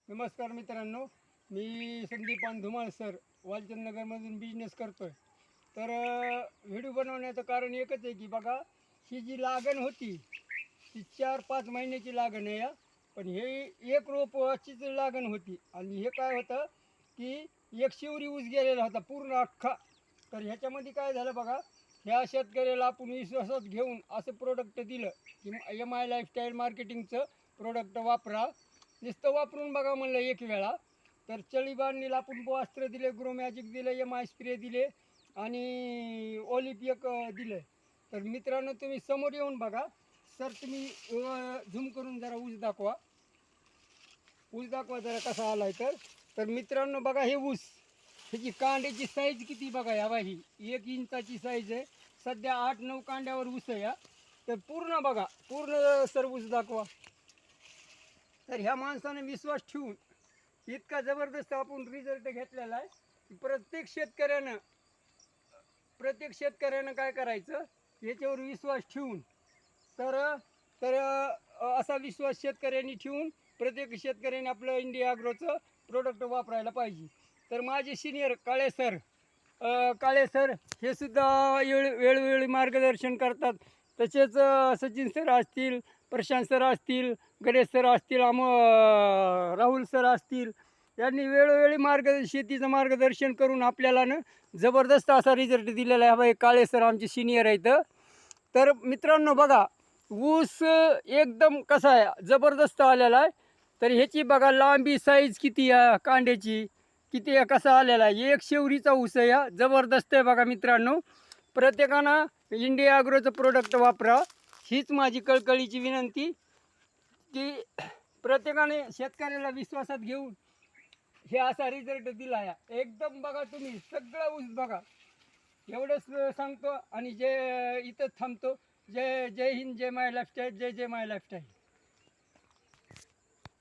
नमस्कार मित्रांनो, मी Sandipan Dhumal sir वालचंदनगरमधून business करतो आहे. तर व्हिडिओ बनवण्याचं कारण एकच आहे की बघा, ही जी लागण होती ती 4-5 महिन्याची लागण आहे या. पण हे एक रोपाचीच लागण होती आणि हे काय होतं की एक शिवरी ऊस गेलेला होता पूर्ण अख्खा. तर ह्याच्यामध्ये काय झालं बघा, ह्या शेतकऱ्याला आपण विश्वासात घेऊन असं प्रोडक्ट दिलं की MI लाईफस्टाईल मार्केटिंगचं प्रोडक्ट वापरा. नुसतं वापरून बघा म्हणलं एक वेळा. तर चळीबांनीला आपण अस्त्र दिले, ग्रो मॅजिक दिले, MI स्प्रे दिले आणि ओलिप एक दिलं. तर मित्रांनो तुम्ही समोर येऊन बघा. सर तुम्ही झूम करून जरा ऊस दाखवा. ऊस दाखवा जरा कसा आलाय. तर मित्रांनो बघा हे ऊस, ह्याची कांड्याची साईज किती बघा. या बाई 1 इंचाची साईज आहे. सध्या 8-9 कांड्यावर ऊस आहे या. तर पूर्ण बघा, पूर्ण सर ऊस दाखवा. तर ह्या माणसाने विश्वास ठेवून इतका जबरदस्त आपण रिझल्ट घेतलेला आहे की प्रत्येक शेतकऱ्यानं काय करायचं, याच्यावर विश्वास ठेवून तर तर असा विश्वास शेतकऱ्यांनी ठेवून प्रत्येक शेतकऱ्याने आपलं इंडिया ॲग्रोचं प्रोडक्ट वापरायला पाहिजे. तर माझे सिनियर काळे सर हे सुद्धा वेळोवेळी मार्गदर्शन करतात. तसेच सचिन सर असतील, प्रशांत सर असतील, गणेश सर असतील, राहुल सर असतील, यांनी वेळोवेळी शेतीचं मार्गदर्शन करून आपल्याला जबरदस्त असा रिझल्ट दिलेला आहे. बाई काळे सर आमचे सिनियर आहेत. तर मित्रांनो बघा, ऊस एकदम कसा आहे, जबरदस्त आलेला आहे. तर ह्याची बघा लांबी, साईज किती आहे, कांड्याची किती आहे, कसा आलेला आहे. एक शेवरीचा ऊस आहे या, जबरदस्त आहे बघा मित्रांनो. प्रत्येकानं इंडिया ॲग्रोचं प्रोडक्ट वापरा, हीच माझी कळकळीची विनंती की प्रत्येकाने शेतकऱ्याला विश्वासात घेऊन हे असा रिझल्ट दिला आहे. एकदम बघा तुम्ही सगळं ऊस बघा. एवढंच सांगतो आणि इथं थांबतो. जय हिंद, जय माय लाईफस्टाईल, जय माय लाईफस्टाईल.